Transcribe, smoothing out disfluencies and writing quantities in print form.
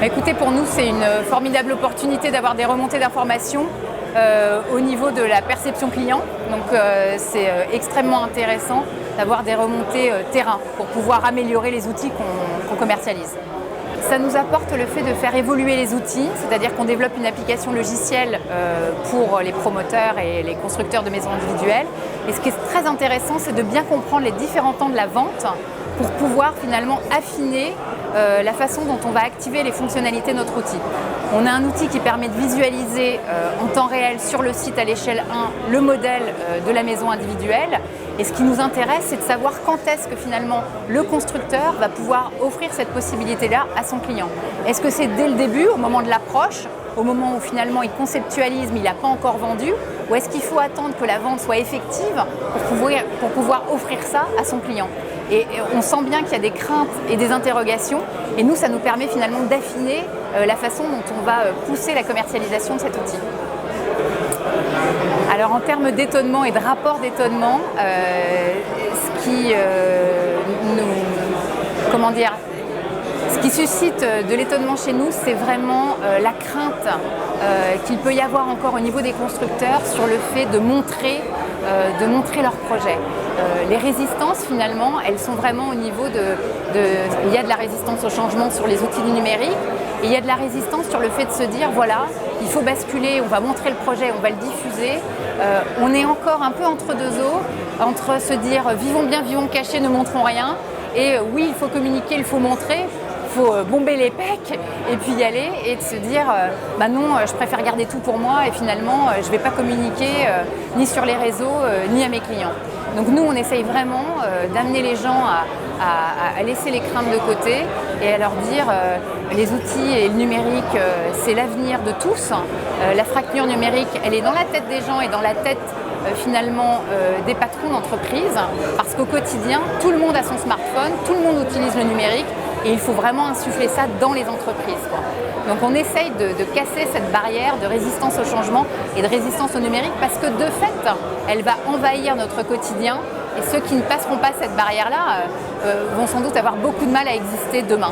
Écoutez, pour nous, c'est une formidable opportunité d'avoir des remontées d'informations au niveau de la perception client. Donc c'est extrêmement intéressant d'avoir des remontées terrain pour pouvoir améliorer les outils qu'on commercialise. Ça nous apporte le fait de faire évoluer les outils, c'est-à-dire qu'on développe une application logicielle pour les promoteurs et les constructeurs de maisons individuelles. Et ce qui est très intéressant, c'est de bien comprendre les différents temps de la vente pour pouvoir finalement affiner la façon dont on va activer les fonctionnalités de notre outil. On a un outil qui permet de visualiser en temps réel sur le site à l'échelle 1 le modèle de la maison individuelle. Et ce qui nous intéresse, c'est de savoir quand est-ce que finalement le constructeur va pouvoir offrir cette possibilité-là à son client. Est-ce que c'est dès le début, au moment de l'approche, au moment où finalement il conceptualise mais il n'a pas encore vendu, ou est-ce qu'il faut attendre que la vente soit effective pour pouvoir offrir ça à son client? Et on sent bien qu'il y a des craintes et des interrogations, et nous, ça nous permet finalement d'affiner la façon dont on va pousser la commercialisation de cet outil. Alors en termes d'étonnement et de rapport d'étonnement, ce qui suscite de l'étonnement chez nous, c'est vraiment la crainte qu'il peut y avoir encore au niveau des constructeurs sur le fait de montrer leur projet. Les résistances, finalement, elles sont vraiment au niveau il y a de la résistance au changement sur les outils du numérique, et il y a de la résistance sur le fait de se dire, voilà, il faut basculer, on va montrer le projet, on va le diffuser. On est encore un peu entre deux eaux, entre se dire, vivons bien, vivons cachés, ne montrons rien, et oui, il faut communiquer, il faut montrer. Il faut bomber les pecs et puis y aller, et de se dire bah non, je préfère garder tout pour moi et finalement je ne vais pas communiquer ni sur les réseaux ni à mes clients. Donc nous, on essaye vraiment d'amener les gens à laisser les craintes de côté et à leur dire les outils et le numérique, c'est l'avenir de tous. La fracture numérique, elle est dans la tête des gens et dans la tête finalement des patrons d'entreprise, parce qu'au quotidien, tout le monde a son smartphone, tout le monde utilise le numérique. Et il faut vraiment insuffler ça dans les entreprises, quoi. Donc on essaye de casser cette barrière de résistance au changement et de résistance au numérique, parce que de fait, elle va envahir notre quotidien, et ceux qui ne passeront pas cette barrière-là vont sans doute avoir beaucoup de mal à exister demain.